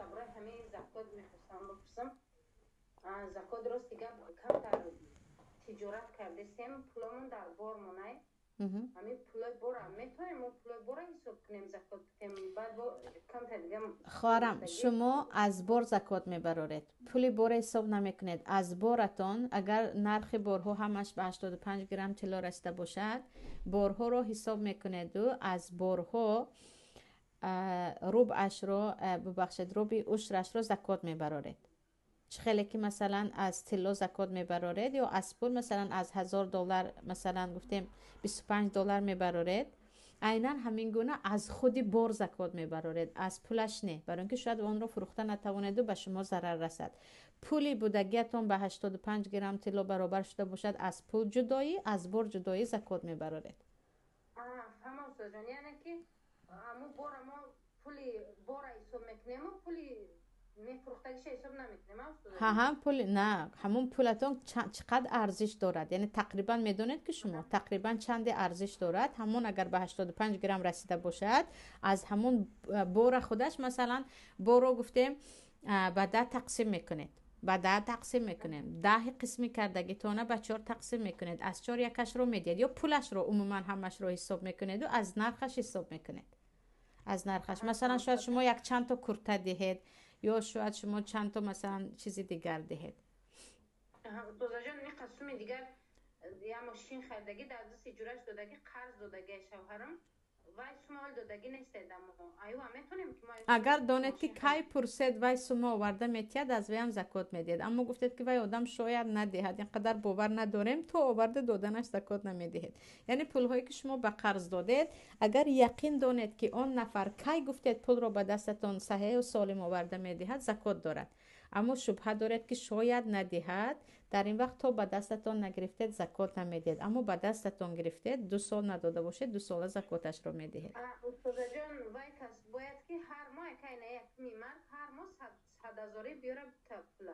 درباره همه زکات میخواستم بپرسم. زکات راست دیگه کمتر تجارت کردیم پولمون در بار مونه. همین پول بار میتونیم اون پول بار حساب کنیم زکات بدیم بعد کمتر دیگه. خواهرم شما از بار زکات میبرید، پول بار حساب نمیکنید. از بارتان اگر نرخ بارها همش به 85 گرم طلا رسیده باشد، بارها رو حساب میکنید و از بارها ربعش رو ببخشید ربع عشرش رو زکات میبرید. چه خیلی که مثلا از طلا زکات میبرید یا از پول مثلا از $1000 مثلا گفتیم $25 میبرید، عینا همین گونه از خودی بار زکات میبرید، از پولش نه، برای اینکه شاید اون رو فروخته نتوانید و به شما ضرر رسد. پولی بودگیتون به 85 گرم طلا برابر شده باشد، از پول جدایی از بار جدایی زکات میبرید. فهم استاد جان، یعنی که امو بار ما پولی بار حساب میکنیم و پولی میفروختگیش حساب نمیکنیم استاد جان؟ هم پول نه، همون پولتون چقدر ارزش دارد، یعنی تقریبا میدونید که شما تقریبا چند ارزش دارد. همون اگر به 85 گرم رسیده باشد، از همون بار خودش مثلا بار رو گفتیم به 10 تقسیم میکنید، به 10 تقسیم میکنیم، 10 قسمی کردگیتونه به 4 تقسیم میکنید، از 4 یکش رو میدید یا پولش رو عموما همش رو حساب میکنید و از نرخش حساب میکنید. از نرخش مثلا شاید شما یک چند تا کرته دهید یا شاید شما چند تا مثلا چیزی دیگر دهید. دوزا جان این قسم دیگر یا ماشین خریدگی در دست جورش دادگی قرض دادگی شوهرم وای سمال دادگی نیست دمو ایو میتونیم که ما اگر دانید که کی پرسید وای سما آورده میتید از وی هم زکات میدید، اما گفتید که وای آدم شاید ندهد اینقدر باور نداریم تو آورده دادنش زکات نمیدهید. یعنی پول هایی که شما به قرض دادید اگر یقین دانید که اون نفر کی گفتید پول رو به دستتون صحیح و سالم آورده میدهد زکات دارد، اما شبهه دارید که شاید ندهد، در این وقت تو به دستتون نگرفتید زکات نمیدید، اما به دستتون گرفتید 2 سال نداده باشید 2 سال زکاتش رو میدهید. استاد جان وای کس باید که هر ماه که نه یک میمرد هر ماه 100,000 بیاره پولا.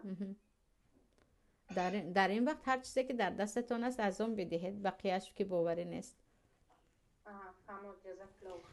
در این وقت هر چیزی که در دستتون است از اون بدهید، بقیه‌اش که باوری نیست. فهمت جزاک الله خیر.